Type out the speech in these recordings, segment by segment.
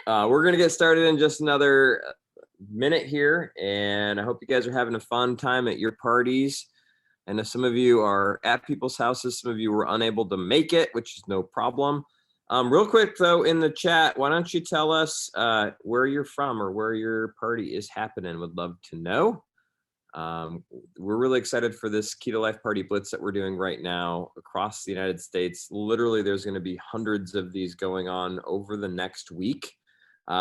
We're going to get started in just another minute here, and I hope you guys are having a fun time at your parties. I know some of you are at people's houses, some of you were unable to make it, which is no problem. Real quick though, in the chat, why don't you tell us where you're from or where your party is happening? Would love to know. We're really excited for this Keto Life Party Blitz that we're doing right now across the United States. Literally, there's going to be hundreds of these going on over the next week.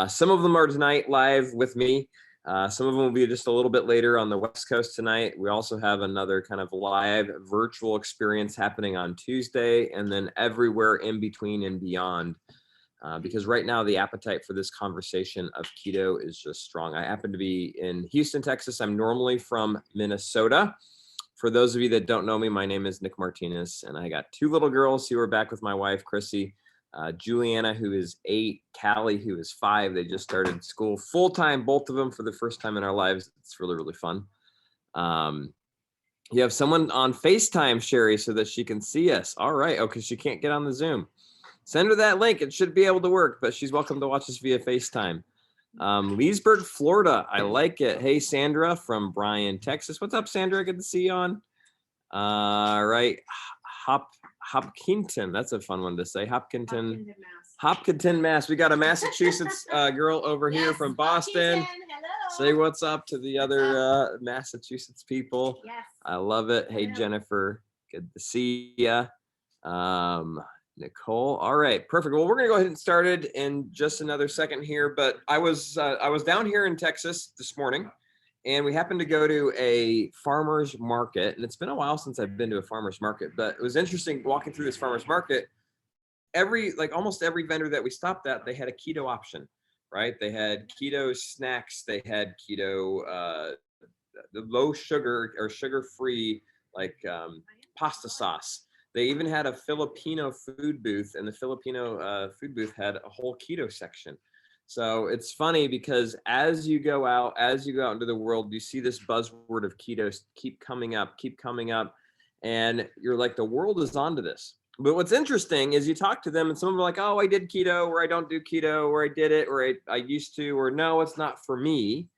Some of them are tonight live with me. Some of them will be just a little bit later on the West Coast tonight. We also have another kind of live virtual experience happening on Tuesday, and then everywhere in between and beyond. Because right now the appetite for this conversation of keto is just strong. I happen to be in Houston, Texas. I'm normally from Minnesota. For those of you that don't know me, my name is Nick Martinez, and I got two little girls who are back with my wife, Chrissy. Juliana, who is 8, Callie, who is 5. They just started school full-time, both of them, for the first time in our lives. It's really, really fun. You have someone on FaceTime, Sherry, so that she can see us. All right. Oh, because she can't get on the Zoom. Send her that link. It should be able to work, but she's welcome to watch us via FaceTime. Leesburg, Florida. I like it. Hey, Sandra from Bryan, Texas. What's up, Sandra? Good to see you on. All right. Hopkinton. That's a fun one to say. Hopkinton, Mass. We got a Massachusetts girl over here from Boston. Hello. Say what's up to the other Massachusetts people. Yes. I love it. Hey, Jennifer. Good to see you. Nicole. All right, perfect. Well, we're gonna go ahead and start it in just another second here. But I was down here in Texas this morning, and we happened to go to a farmer's market. And it's been a while since I've been to a farmer's market, but it was interesting walking through this farmer's market. Almost every vendor that we stopped at, they had a keto option, right? They had keto snacks. They had keto, the low sugar or sugar-free, pasta sauce. They even had a Filipino food booth, and the Filipino food booth had a whole keto section. So it's funny because as you go out into the world, you see this buzzword of keto keep coming up, and you're like, the world is onto this. But what's interesting is you talk to them, and some of them are like, oh, I did keto, or I don't do keto, or I did it, or I used to, or no, it's not for me.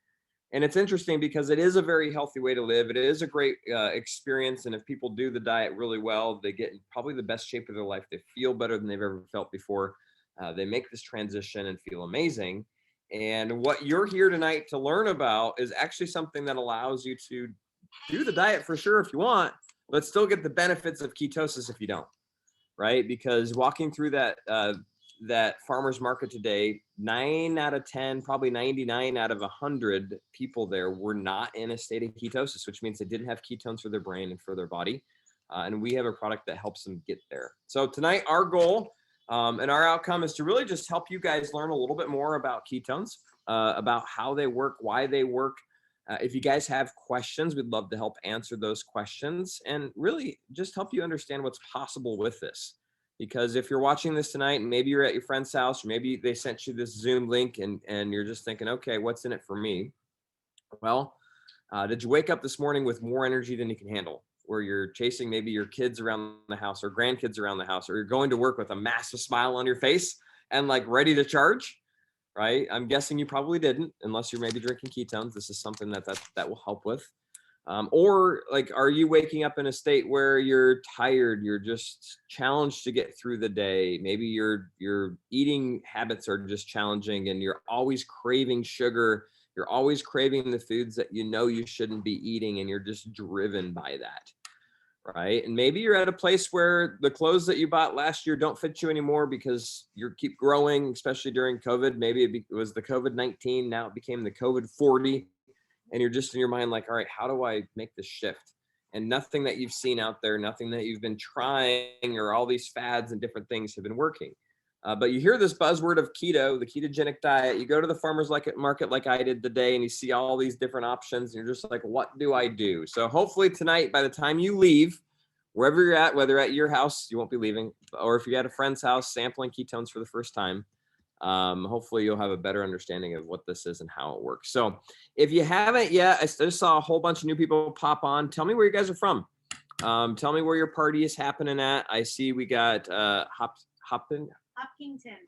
And it's interesting because it is a very healthy way to live. It is a great experience. And if people do the diet really well, they get in probably the best shape of their life. They feel better than they've ever felt before. They make this transition and feel amazing. And what you're here tonight to learn about is actually something that allows you to do the diet for sure if you want, but still get the benefits of ketosis if you don't, right? Because walking through that farmer's market today, 9 out of 10, probably 99 out of 100 people there were not in a state of ketosis, which means they didn't have ketones for their brain and for their body. And we have a product that helps them get there. So tonight, our goal and our outcome is to really just help you guys learn a little bit more about ketones, about how they work, why they work. If you guys have questions, we'd love to help answer those questions and really just help you understand what's possible with this. Because if you're watching this tonight, and maybe you're at your friend's house, or maybe they sent you this Zoom link and you're just thinking, okay, what's in it for me? Well, did you wake up this morning with more energy than you can handle? Where you're chasing maybe your kids around the house or grandkids around the house, or you're going to work with a massive smile on your face and ready to charge, right? I'm guessing you probably didn't, unless you're maybe drinking ketones. This is something that will help with. Or are you waking up in a state where you're tired, you're just challenged to get through the day? Maybe your eating habits are just challenging and you're always craving sugar. You're always craving the foods that you know you shouldn't be eating, and you're just driven by that, right? And maybe you're at a place where the clothes that you bought last year don't fit you anymore because you keep growing, especially during COVID. Maybe it was the COVID-19, now it became the COVID-40. And you're just in your mind like, all right, how do I make this shift? And nothing that you've seen out there, nothing that you've been trying, or all these fads and different things have been working. But you hear this buzzword of keto, the ketogenic diet. You go to the farmer's market like I did today, and you see all these different options. And you're just like, what do I do? So hopefully tonight, by the time you leave, wherever you're at, whether at your house, you won't be leaving, or if you're at a friend's house sampling ketones for the first time, hopefully you'll have a better understanding of what this is and how it works. So if you haven't yet, I just saw a whole bunch of new people pop on. Tell me where you guys are from. Tell me where your party is happening at. I see we got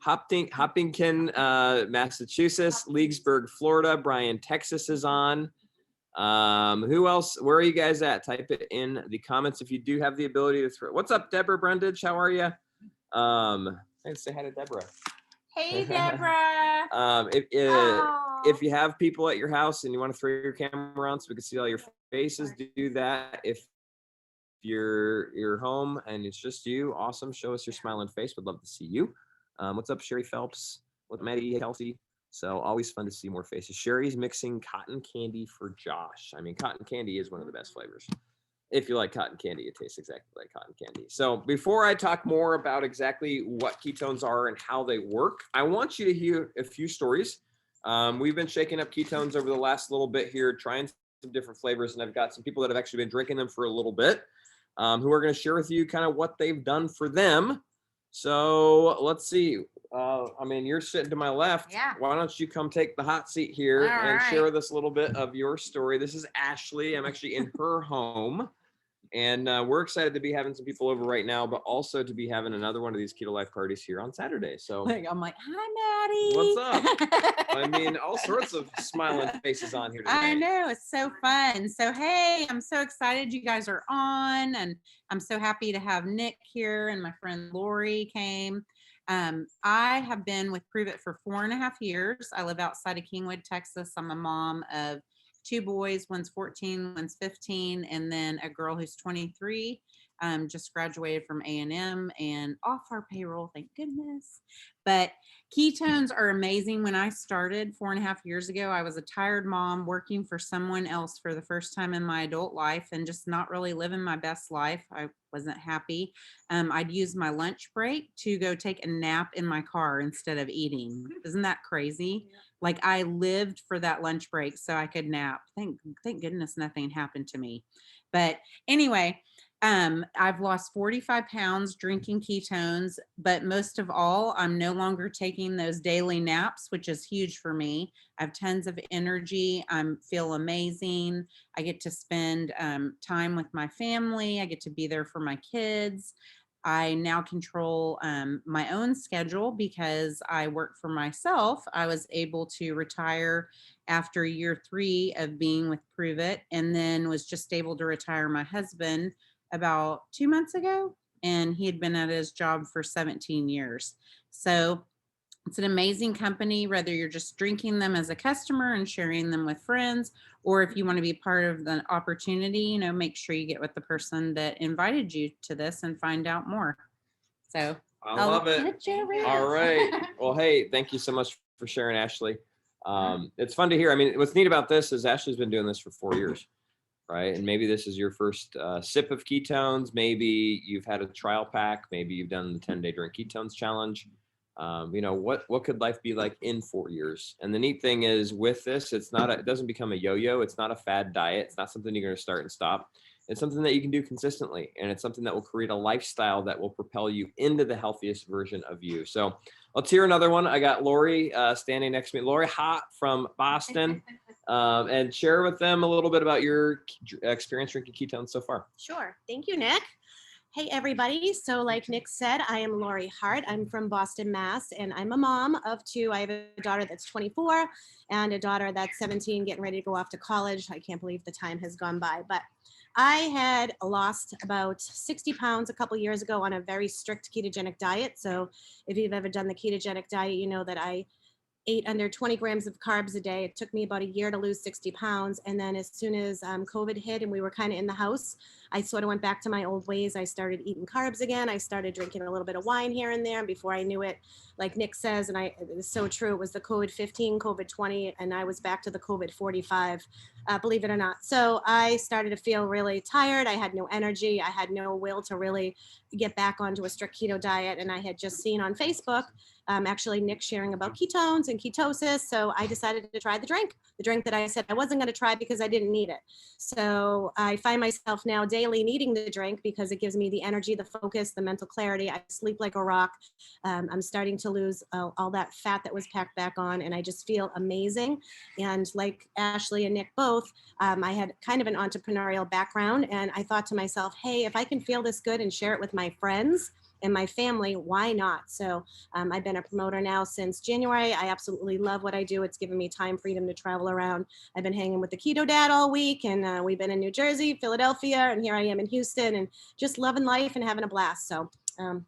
Hopkinton, Massachusetts, Leesburg, Florida. Brian, Texas is on. Who else? Where are you guys at? Type it in the comments if you do have the ability to throw. What's up, Deborah Brundage? How are you? Thanks. Say hi to Deborah. Hey, Deborah. If you have people at your house and you want to throw your camera on so we can see all your faces, do that. If you're home and it's just you, awesome. Show us your smiling face. We'd love to see you. What's up, Sherry Phelps? What's Maddie, Kelsey? So always fun to see more faces. Sherry's mixing cotton candy for Josh. I mean, cotton candy is one of the best flavors. If you like cotton candy, it tastes exactly like cotton candy. So before I talk more about exactly what ketones are and how they work, I want you to hear a few stories. We've been shaking up ketones over the last little bit here, trying some different flavors, and I've got some people that have actually been drinking them for a little bit, who are going to share with you kind of what they've done for them. So let's see. I mean, you're sitting to my left. Yeah. Why don't you come take the hot seat here and share with us a little bit of your story. This is Ashley. I'm actually in her home. And we're excited to be having some people over right now, but also to be having another one of these Keto Life parties here on Saturday. So I'm like, hi, Maddie. What's up? I mean, all sorts of smiling faces on here today. I know. It's so fun. So, hey, I'm so excited you guys are on. And I'm so happy to have Nick here and my friend Lori came. I have been with Prove It for 4.5 years. I live outside of Kingwood, Texas. I'm a mom of 2 boys, one's 14, one's 15, and then a girl who's 23, just graduated from A&M and off our payroll, thank goodness. But ketones are amazing. When I started 4.5 years ago, I was a tired mom working for someone else for the first time in my adult life and just not really living my best life. I wasn't happy. I'd use my lunch break to go take a nap in my car instead of eating. Isn't that crazy? Yeah. Like I lived for that lunch break so I could nap. Thank goodness nothing happened to me. But anyway, I've lost 45 pounds drinking ketones, but most of all, I'm no longer taking those daily naps, which is huge for me. I have tons of energy. I feel amazing. I get to spend time with my family. I get to be there for my kids. I now control my own schedule because I work for myself. I was able to retire after year 3 of being with Prove It, and then was just able to retire my husband about 2 months ago, and he had been at his job for 17 years. So it's an amazing company, whether you're just drinking them as a customer and sharing them with friends, or if you want to be part of the opportunity, make sure you get with the person that invited you to this and find out more. So I love it. All right. Well, hey, thank you so much for sharing, Ashley. It's fun to hear. I mean, what's neat about this is Ashley's been doing this for 4 years, right? And maybe this is your first sip of ketones. Maybe you've had a trial pack. Maybe you've done the 10-day drink ketones challenge. What could life be like in 4 years? And the neat thing is with this, it doesn't become a yo-yo. It's not a fad diet. It's not something you're going to start and stop. It's something that you can do consistently, and it's something that will create a lifestyle that will propel you into the healthiest version of you. So let's hear another one. I got Lori standing next to me. Lori Hott from Boston, and share with them a little bit about your experience drinking ketones so far. Sure. Thank you, Nick. Hey, everybody. So like Nick said, I am Lori Hart. I'm from Boston, Mass. And I'm a mom of 2. I have a daughter that's 24 and a daughter that's 17, getting ready to go off to college. I can't believe the time has gone by. But I had lost about 60 pounds a couple years ago on a very strict ketogenic diet. So if you've ever done the ketogenic diet, you know that I ate under 20 grams of carbs a day. It took me about a year to lose 60 pounds. And then as soon as COVID hit and we were kind of in the house, I sort of went back to my old ways. I started eating carbs again. I started drinking a little bit of wine here and there. And before I knew it, like Nick says, and it was so true, it was the COVID 15, COVID 20, and I was back to the COVID 45, believe it or not. So I started to feel really tired. I had no energy. I had no will to really get back onto a strict keto diet. And I had just seen on Facebook, actually Nick sharing about ketones and ketosis. So I decided to try the drink that I said I wasn't going to try because I didn't need it. So I find myself now daily needing the drink because it gives me the energy, the focus, the mental clarity. I sleep like a rock. I'm starting to lose all that fat that was packed back on, and I just feel amazing. And like Ashley and Nick both, I had kind of an entrepreneurial background, and I thought to myself, hey, if I can feel this good and share it with my friends, in my family, why not? So I've been a promoter now since January. I absolutely love what I do. It's given me time freedom to travel around. I've been hanging with the Keto Dad all week, and we've been in New Jersey, Philadelphia, and here I am in Houston, and just loving life and having a blast. So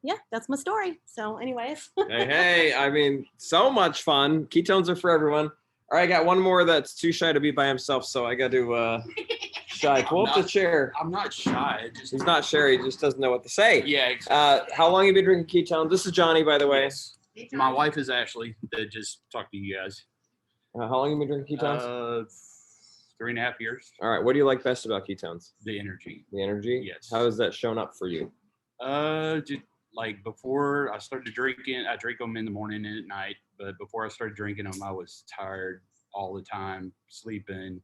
yeah, that's my story. So anyways. Hey, I mean, so much fun. Ketones are for everyone. All right, I got one more that's too shy to be by himself, so I got to shy. Pull up the chair. I'm not shy. He's not shy. He just doesn't know what to say. Yeah. Exactly. How long have you been drinking ketones? This is Johnny, by the way. Yes. My wife is Ashley that just talked to you guys. How long have you been drinking ketones? 3.5 years. All right. What do you like best about ketones? The energy. The energy? Yes. How has that shown up for you? Just like before I started drinking, I drink them in the morning and at night. But before I started drinking them, I was tired all the time, sleeping.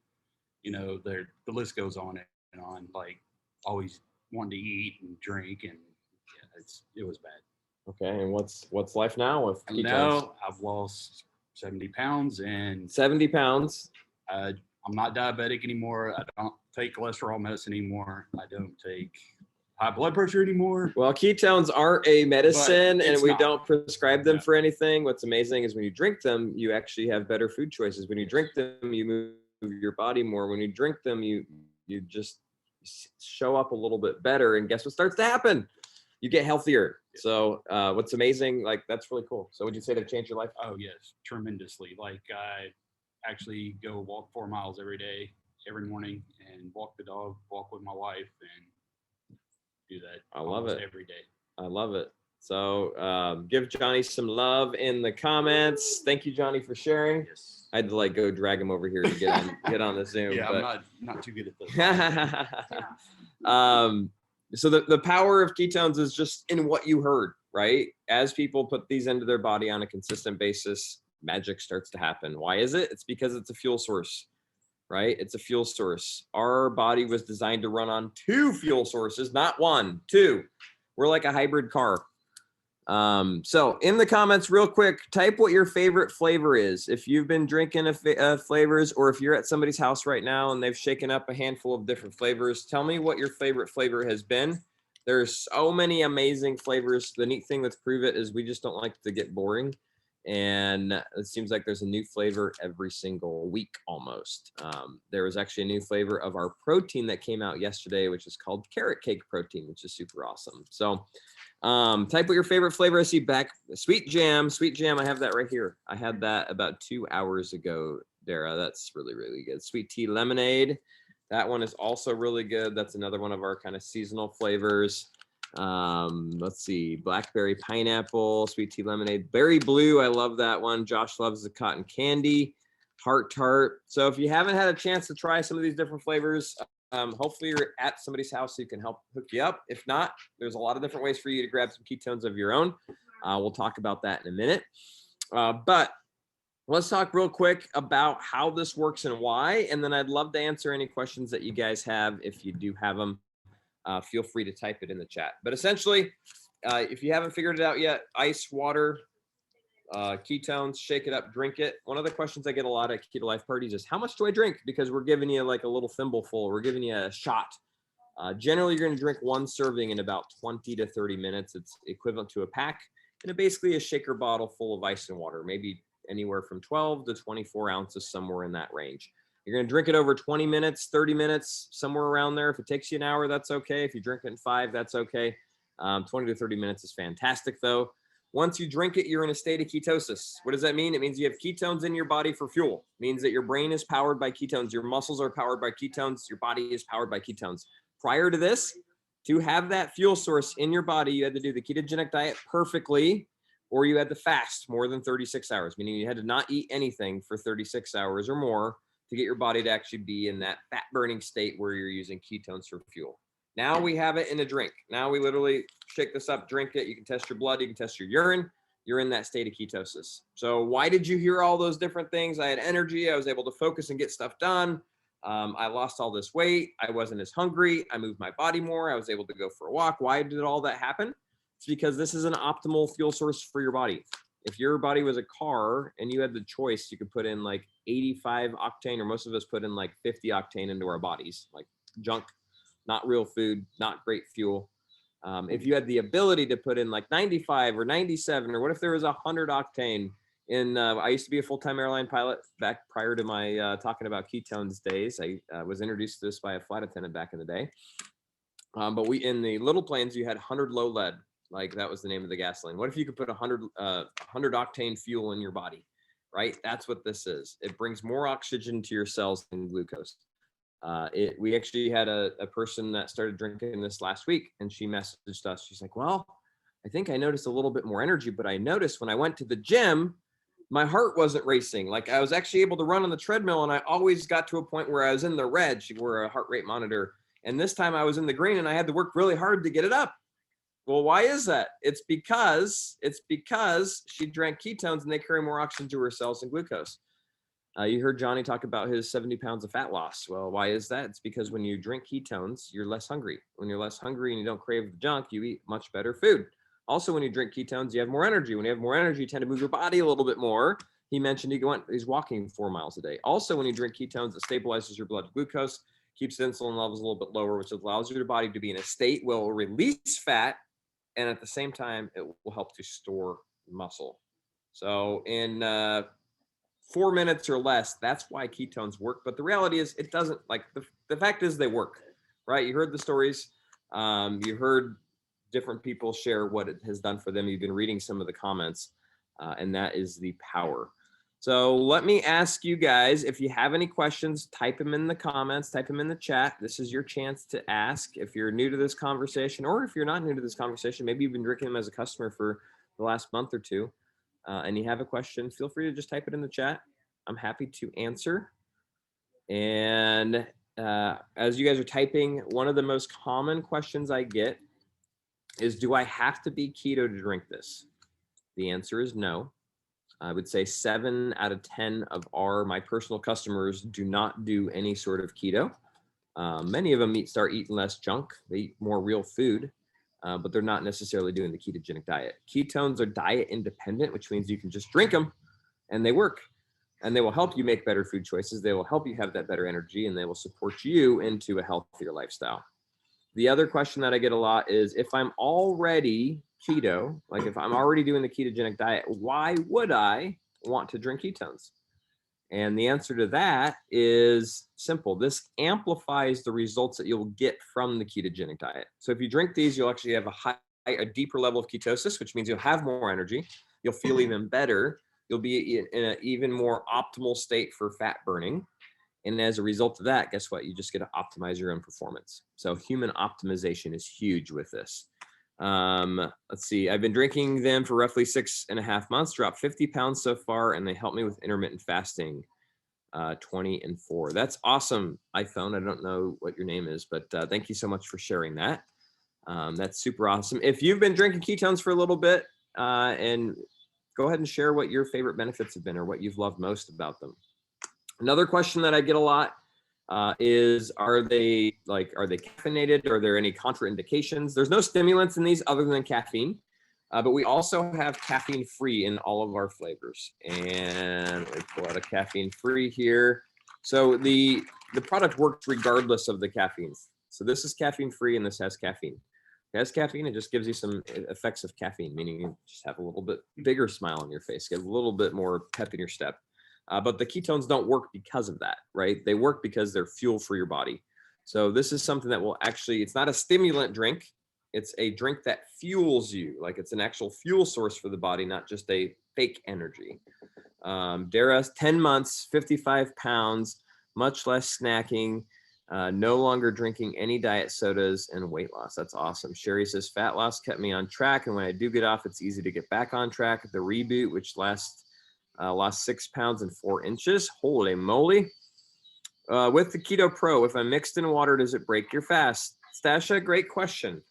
You know, the list goes on and on. Like always wanting to eat and drink, and yeah, it was bad. Okay. And what's life now with ketones? Now I've lost 70 pounds and 70 pounds. I'm not diabetic anymore. I don't take cholesterol medicine anymore. I don't take high blood pressure anymore. Well, ketones aren't a medicine, and we not. don't prescribe them Yeah. for anything. What's amazing is when you drink them, you actually have better food choices. When you drink them, you move your body more. When you drink them, you just show up a little bit better. And guess what starts to happen? You get healthier. So what's amazing, like that's really cool. So would you say they've changed your life? Oh yes, tremendously. Like I actually go walk 4 miles every day, every morning, and walk the dog, walk with my wife, and do that. I love it every day. I love it. So give Johnny some love in the comments. Thank you, Johnny, for sharing. Yes. I had to like go drag him over here to get on the Zoom. Yeah, but... I'm not too good at this. So the power of ketones is just in what you heard, right? As people put these into their body on a consistent basis, magic starts to happen. Why is it? It's because it's a fuel source, right? It's a fuel source. Our body was designed to run on 2 fuel sources, not 1, 2. We're like a hybrid car. So in the comments real quick, type what your favorite flavor is. If you've been drinking flavors, or if you're at somebody's house right now and they've shaken up a handful of different flavors, tell me what your favorite flavor has been. There's so many amazing flavors. The neat thing with Prove It is we just don't like to get boring. And it seems like there's a new flavor every single week almost. There was actually a new flavor of our protein that came out yesterday, which is called carrot cake protein, which is super awesome. So type what your favorite flavor. I see back sweet jam. I have that right here. I had that about 2 hours ago, Dara. That's really, really good. Sweet tea lemonade. That one is also really good. That's another one of our kind of seasonal flavors. Let's see, blackberry pineapple, sweet tea lemonade, berry blue. I love that one. Josh loves the cotton candy, heart tart. So if you haven't had a chance to try some of these different flavors, hopefully you're at somebody's house so you can help hook you up. If not, there's a lot of different ways for you to grab some ketones of your own. We'll talk about that in a minute. But let's talk real quick about how this works and why. And then I'd love to answer any questions that you guys have. If you do have them, feel free to type it in the chat. But essentially, if you haven't figured it out yet, ice, water, ketones, shake it up, drink it. One of the questions I get a lot at Keto Life parties is, how much do I drink? Because we're giving you like a little thimble full. We're giving you a shot. Generally, you're going to drink 1 serving in about 20 to 30 minutes. It's equivalent to a pack. And basically a shaker bottle full of ice and water, maybe anywhere from 12 to 24 ounces, somewhere in that range. You're going to drink it over 20 minutes, 30 minutes, somewhere around there. If it takes you an hour, that's okay. If you drink it in 5, that's okay. 20 to 30 minutes is fantastic, though. Once you drink it, you're in a state of ketosis. What does that mean? It means you have ketones in your body for fuel. It means that your brain is powered by ketones. Your muscles are powered by ketones. Your body is powered by ketones. Prior to this, to have that fuel source in your body, you had to do the ketogenic diet perfectly, or you had to fast more than 36 hours, meaning you had to not eat anything for 36 hours or more to get your body to actually be in that fat burning state where you're using ketones for fuel. Now we have it in a drink. Now we literally shake this up, drink it. You can test your blood, you can test your urine. You're in that state of ketosis. So why did you hear all those different things? I had energy. I was able to focus and get stuff done. I lost all this weight. I wasn't as hungry. I moved my body more. I was able to go for a walk. Why did all that happen? It's because this is an optimal fuel source for your body. If your body was a car and you had the choice, you could put in like 85 octane, or most of us put in like 50 octane into our bodies, like junk, not real food, not great fuel. If you had the ability to put in like 95 or 97, or what if there was 100 octane in, I used to be a full-time airline pilot back prior to my talking about ketones days. I was introduced to this by a flight attendant back in the day. But in the little planes, you had 100 low lead, like that was the name of the gasoline. What if you could put 100 octane fuel in your body, right? That's what this is. It brings more oxygen to your cells than glucose. We actually had a person that started drinking this last week, and she messaged us. She's like, well, I think I noticed a little bit more energy, but I noticed when I went to the gym, my heart wasn't racing. Like I was actually able to run on the treadmill, and I always got to a point where I was in the red. She wore a heart rate monitor. And this time I was in the green, and I had to work really hard to get it up. Well, why is that? It's because she drank ketones, and they carry more oxygen to her cells than glucose. You heard Johnny talk about his 70 pounds of fat loss. Well, why is that? It's because when you drink ketones, you're less hungry. When you're less hungry and you don't crave the junk, you eat much better food. Also, when you drink ketones, you have more energy. When you have more energy, you tend to move your body a little bit more. He mentioned he's walking 4 miles a day. Also, when you drink ketones, it stabilizes your blood glucose, keeps insulin levels a little bit lower, which allows your body to be in a state where it will release fat, and at the same time, it will help to store muscle. So in 4 minutes or less, that's why ketones work. But the reality is it doesn't. Like the fact is they work, right? You heard the stories. You heard different people share what it has done for them. You've been reading some of the comments, and that is the power. So let me ask you guys, if you have any questions, type them in the comments, type them in the chat. This is your chance to ask. If you're new to this conversation, or if you're not new to this conversation, maybe you've been drinking them as a customer for the last month or two, and you have a question, feel free to just type it in the chat. I'm happy to answer. And as you guys are typing, one of the most common questions I get is, do I have to be keto to drink this? The answer is no. I would say 7 out of 10 of my personal customers do not do any sort of keto. Many of them start eating less junk. They eat more real food, but they're not necessarily doing the ketogenic diet. Ketones are diet independent, which means you can just drink them and they work. And they will help you make better food choices. They will help you have that better energy, and they will support you into a healthier lifestyle. The other question that I get a lot is, if I'm already keto, like if I'm already doing the ketogenic diet, why would I want to drink ketones? And the answer to that is simple. This amplifies the results that you'll get from the ketogenic diet. So if you drink these, you'll actually have a deeper level of ketosis, which means you'll have more energy. You'll feel even better. You'll be in an even more optimal state for fat burning. And as a result of that, guess what? You just get to optimize your own performance. So human optimization is huge with this. Let's see. I've been drinking them for roughly 6.5 months, dropped 50 pounds so far, and they help me with intermittent fasting, 20 and 4. That's awesome, iPhone. I don't know what your name is, but thank you so much for sharing that. That's super awesome. If you've been drinking ketones for a little bit, and go ahead and share what your favorite benefits have been or what you've loved most about them. Another question that I get a lot is, are they caffeinated? Are there any contraindications? There's no stimulants in these other than caffeine, but we also have caffeine free in all of our flavors. And let me pull out a caffeine free here. So the product works regardless of the caffeines. So this is caffeine free, and this has caffeine. It has caffeine. It just gives you some effects of caffeine, meaning you just have a little bit bigger smile on your face, get a little bit more pep in your step. But the ketones don't work because of that, right? They work because they're fuel for your body. So this is something that will actually, it's not a stimulant drink. It's a drink that fuels you. Like it's an actual fuel source for the body, not just a fake energy. Dara, 10 months, 55 pounds, much less snacking, no longer drinking any diet sodas, and weight loss. That's awesome. Sherry says, fat loss kept me on track, and when I do get off, it's easy to get back on track. The reboot, which lost 6 pounds and 4 inches. Holy moly. With the Keto Pro, if I'm mixed in water, does it break your fast? Stasha, great question.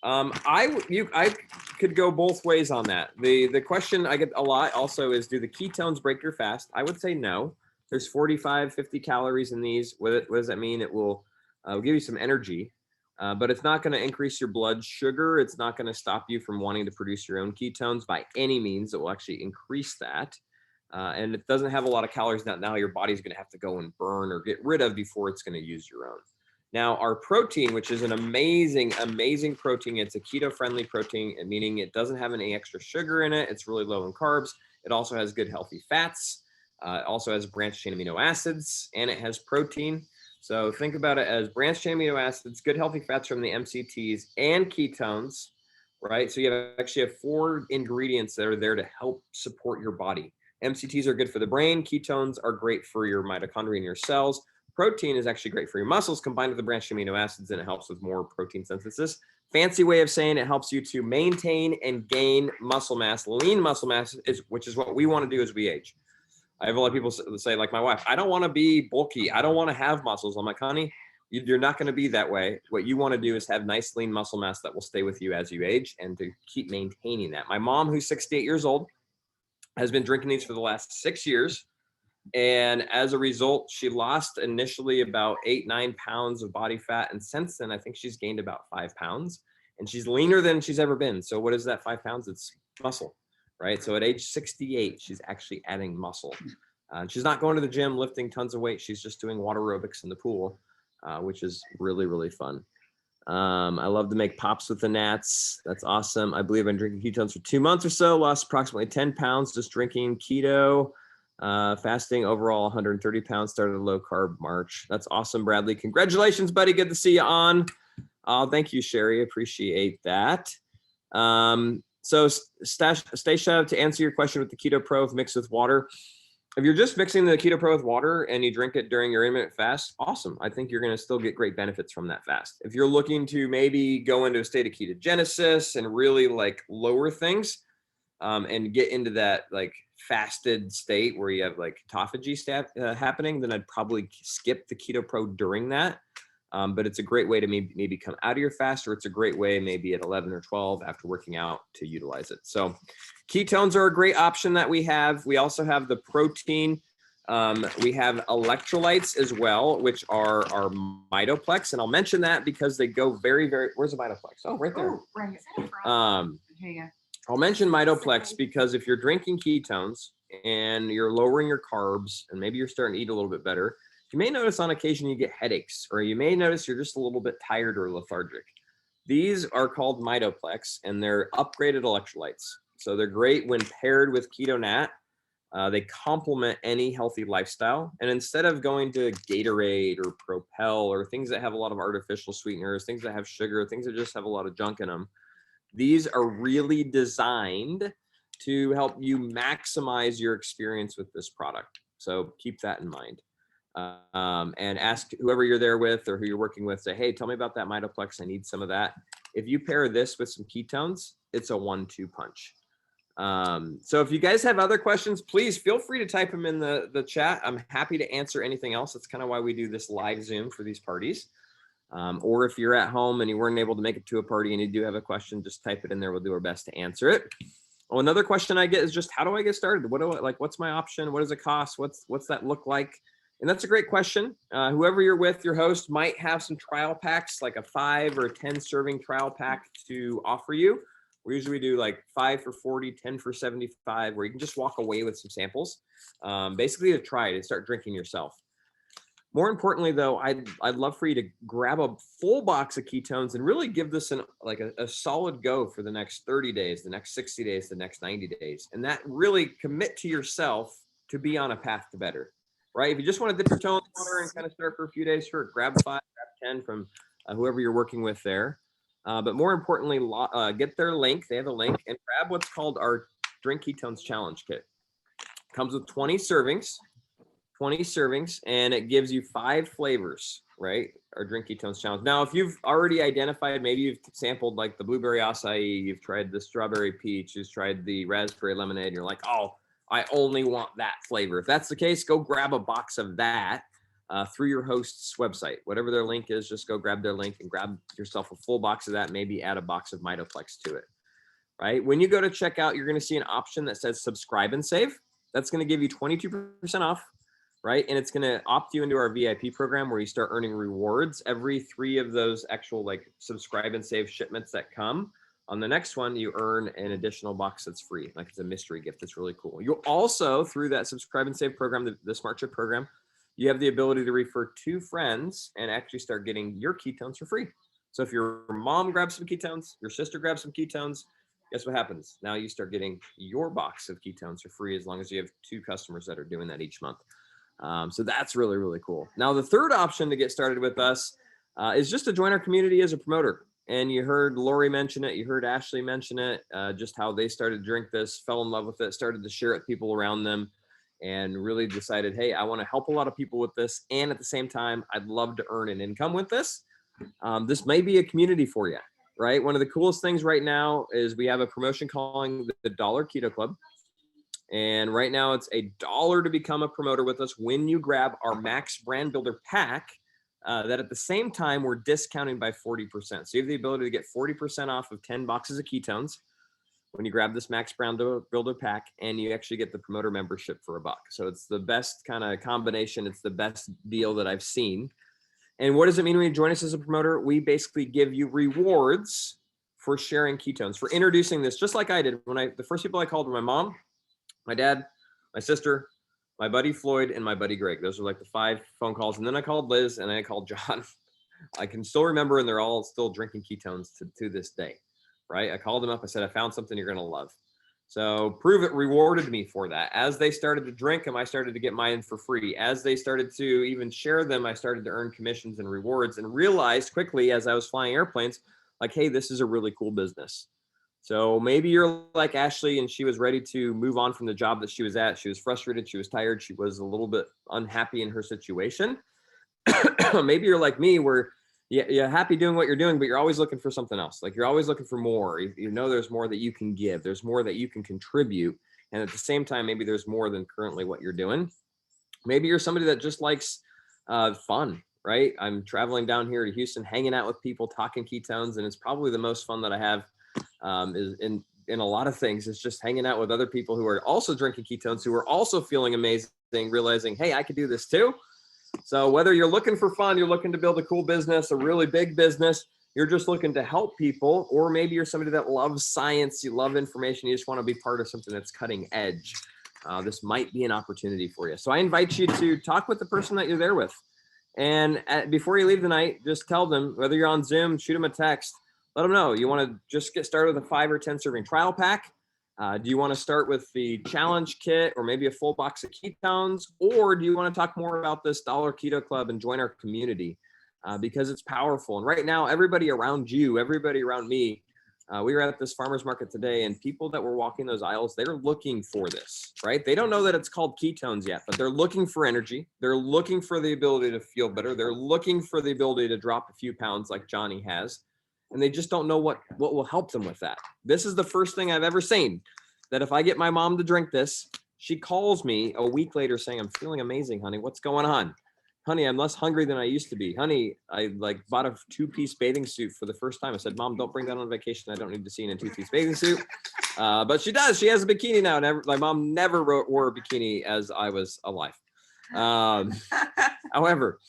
I could go both ways on that. The question I get a lot also is, do the ketones break your fast? I would say no. There's 45, 50 calories in these. What does that mean? It will give you some energy, but it's not going to increase your blood sugar. It's not going to stop you from wanting to produce your own ketones by any means. It will actually increase that. And it doesn't have a lot of calories that now your body's going to have to go and burn or get rid of before it's going to use your own. Now, our protein, which is an amazing, amazing protein, it's a keto-friendly protein, meaning it doesn't have any extra sugar in it. It's really low in carbs. It also has good, healthy fats. It also has branched-chain amino acids, and it has protein. So think about it as branched-chain amino acids, good, healthy fats from the MCTs, and ketones, right? So you actually have 4 ingredients that are there to help support your body. MCTs are good for the brain. Ketones are great for your mitochondria and your cells. Protein is actually great for your muscles combined with the branched amino acids, and it helps with more protein synthesis. Fancy way of saying it helps you to maintain and gain muscle mass. Lean muscle mass, which is what we want to do as we age. I have a lot of people say, like my wife, I don't want to be bulky. I don't want to have muscles. I'm like, honey, you're not going to be that way. What you want to do is have nice lean muscle mass that will stay with you as you age and to keep maintaining that. My mom, who's 68 years old, has been drinking these for the last 6 years. And as a result, she lost initially about 8-9 pounds of body fat. And since then, I think she's gained about 5 pounds, and she's leaner than she's ever been. So what is that 5 pounds? It's muscle, right? So at age 68, she's actually adding muscle. She's not going to the gym, lifting tons of weight. She's just doing water aerobics in the pool, which is really, really fun. I love to make pops with the gnats. That's awesome. I believe I'm drinking ketones for 2 months or so, lost approximately 10 pounds just drinking keto. Fasting overall 130 pounds, started a low carb March. That's awesome, Bradley. Congratulations, buddy. Good to see you on. Thank you, Sherry. Appreciate that. So stay shut to answer your question with the Keto Pro mixed with water. If you're just mixing the Keto Pro with water and you drink it during your intermittent fast, awesome. I think you're going to still get great benefits from that fast. If you're looking to maybe go into a state of ketogenesis and really like lower things, and get into that like fasted state where you have like autophagy happening, then I'd probably skip the Keto Pro during that. But it's a great way to maybe come out of your fast, or it's a great way maybe at 11 or 12 after working out to utilize it. So ketones are a great option that we have. We also have the protein. We have electrolytes as well, which are our Mitoplex. And I'll mention that because they go very, very, where's the Mitoplex? Oh, right there. Oh, right. Here you go. I'll mention Mitoplex because if you're drinking ketones and you're lowering your carbs and maybe you're starting to eat a little bit better, you may notice on occasion you get headaches, or you may notice you're just a little bit tired or lethargic. These are called Mitoplex, and they're upgraded electrolytes. So they're great when paired with Keto Nat. They complement any healthy lifestyle. And instead of going to Gatorade or Propel or things that have a lot of artificial sweeteners, things that have sugar, things that just have a lot of junk in them, these are really designed to help you maximize your experience with this product. So keep that in mind. And ask whoever you're there with or who you're working with, say, hey, tell me about that Mitoplex. I need some of that. If you pair this with some ketones, it's a 1-2 punch. So if you guys have other questions, please feel free to type them in the chat. I'm happy to answer anything else. That's kind of why we do this live Zoom for these parties. Or if you're at home and you weren't able to make it to a party and you do have a question, just type it in there. We'll do our best to answer it. Well, another question I get is just, how do I get started? What's my option? What does it cost? What's that look like? And that's a great question. Whoever you're with, your host might have some trial packs, like a 5 or 10 serving trial pack to offer you. We usually do like 5 for 40, 10 for 75, where you can just walk away with some samples, basically to try it and start drinking yourself. More importantly, though, I'd love for you to grab a full box of ketones and really give this a solid go for the next 30 days, the next 60 days, the next 90 days. And that really commit to yourself to be on a path to better, right? If you just want to dip your toe in the water and kind of start for a few days, sure, grab 5, grab 10 from whoever you're working with there. But more importantly, get their link. They have a link, and grab what's called our Drink Ketones Challenge Kit. Comes with 20 servings, and it gives you 5 flavors, right? Our Drink Ketones Challenge. Now, if you've already identified, maybe you've sampled like the blueberry acai, you've tried the strawberry peach, you've tried the raspberry lemonade, and you're like, oh, I only want that flavor. If that's the case, go grab a box of that through your host's website. Whatever their link is, just go grab their link and grab yourself a full box of that, maybe add a box of Mitoplex to it, right? When you go to checkout, you're going to see an option that says subscribe and save. That's going to give you 22% off. Right. And it's going to opt you into our VIP program where you start earning rewards every 3 of those actual like subscribe and save shipments that come. On the next one, you earn an additional box that's free. Like it's a mystery gift. That's really cool. You'll also, through that subscribe and save program, the Smart Chip program, you have the ability to refer 2 friends and actually start getting your ketones for free. So if your mom grabs some ketones, your sister grabs some ketones, guess what happens? Now you start getting your box of ketones for free as long as you have 2 customers that are doing that each month. So that's really, really cool. Now, the third option to get started with us is just to join our community as a promoter. And you heard Lori mention it. You heard Ashley mention it, just how they started to drink this, fell in love with it, started to share it with people around them, and really decided, hey, I want to help a lot of people with this. And at the same time, I'd love to earn an income with this. This may be a community for you, right? One of the coolest things right now is we have a promotion calling the $1 Keto Club. And right now it's $1 to become a promoter with us when you grab our Max Brand Builder Pack. That at the same time, we're discounting by 40%. So you have the ability to get 40% off of 10 boxes of ketones when you grab this Max Brand Builder Pack, and you actually get the promoter membership for $1. So it's the best kind of combination. It's the best deal that I've seen. And what does it mean when you join us as a promoter? We basically give you rewards for sharing ketones, for introducing this, just like I did. The first people I called were my mom, my dad, my sister, my buddy Floyd, and my buddy Greg. Those are like the 5 phone calls. And then I called Liz and I called John. I can still remember, and they're all still drinking ketones to this day, right? I called them up. I said, I found something you're going to love. So Prove It rewarded me for that. As they started to drink them, I started to get mine for free. As they started to even share them, I started to earn commissions and rewards, and realized quickly as I was flying airplanes, like, hey, this is a really cool business. So maybe you're like Ashley and she was ready to move on from the job that she was at. She was frustrated. She was tired. She was a little bit unhappy in her situation. Maybe you're like me where you're happy doing what you're doing, but you're always looking for something else. Like you're always looking for more. You know, there's more that you can give. There's more that you can contribute. And at the same time, maybe there's more than currently what you're doing. Maybe you're somebody that just likes fun, right? I'm traveling down here to Houston, hanging out with people, talking ketones. And it's probably the most fun that I have is in a lot of things. It's just hanging out with other people who are also drinking ketones, who are also feeling amazing, realizing, hey, I could do this too. So whether you're looking for fun, you're looking to build a cool business, a really big business, you're just looking to help people, or maybe you're somebody that loves science, you love information, you just want to be part of something that's cutting edge. This might be an opportunity for you. So I invite you to talk with the person that you're there with. And before you leave the night, just tell them, whether you're on Zoom, shoot them a text, let them know you want to just get started with a 5 or 10 serving trial pack. Do you want to start with the challenge kit or maybe a full box of ketones? Or do you want to talk more about this $1 Keto Club and join our community? Because it's powerful. And right now, everybody around you, everybody around me, we were at this farmer's market today, and people that were walking those aisles, they're looking for this, right? They don't know that it's called ketones yet, but they're looking for energy. They're looking for the ability to feel better. They're looking for the ability to drop a few pounds like Johnny has. And they just don't know what will help them with that. This is the first thing I've ever seen, that if I get my mom to drink this, she calls me a week later saying, I'm feeling amazing, honey. What's going on? Honey, I'm less hungry than I used to be. Honey, I bought a 2-piece bathing suit for the first time. I said, Mom, don't bring that on vacation. I don't need to see you in a 2-piece bathing suit. But she does. She has a bikini now. My mom never wore a bikini as I was alive. However,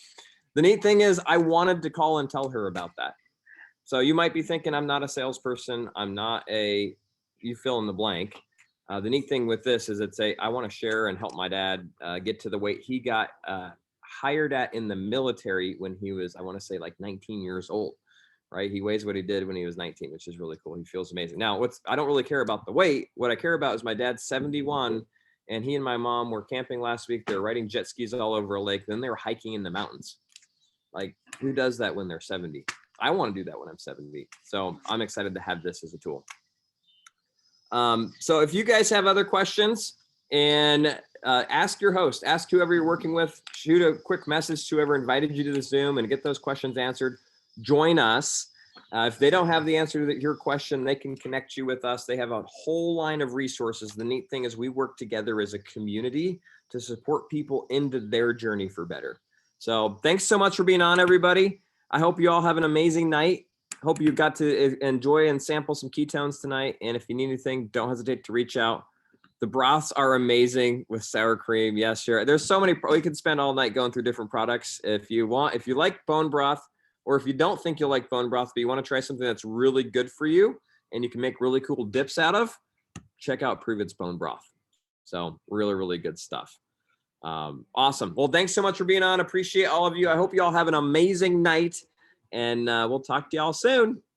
the neat thing is I wanted to call and tell her about that. So you might be thinking, I'm not a salesperson. I'm not you fill in the blank. The neat thing with this is I want to share and help my dad get to the weight he got hired at in the military when he was, I want to say like 19 years old, right? He weighs what he did when he was 19, which is really cool. He feels amazing. Now, I don't really care about the weight. What I care about is my dad's 71, and he and my mom were camping last week. They're riding jet skis all over a lake. Then they were hiking in the mountains. Like, who does that when they're 70? I want to do that when I'm 70. So I'm excited to have this as a tool. So if you guys have other questions, and ask your host, ask whoever you're working with, shoot a quick message to whoever invited you to the Zoom and get those questions answered. Join us. If they don't have the answer to your question, they can connect you with us. They have a whole line of resources. The neat thing is we work together as a community to support people into their journey for better. So thanks so much for being on, everybody. I hope you all have an amazing night. Hope you got to enjoy and sample some ketones tonight. And if you need anything, don't hesitate to reach out. The broths are amazing with sour cream. Yes, sure. There's so many. We could spend all night going through different products. If you like bone broth, or if you don't think you'll like bone broth, but you want to try something that's really good for you and you can make really cool dips out of, check out Prove It's Bone Broth. So really, really good stuff. Awesome. Well, thanks so much for being on. Appreciate all of you. I hope you all have an amazing night, and we'll talk to y'all soon.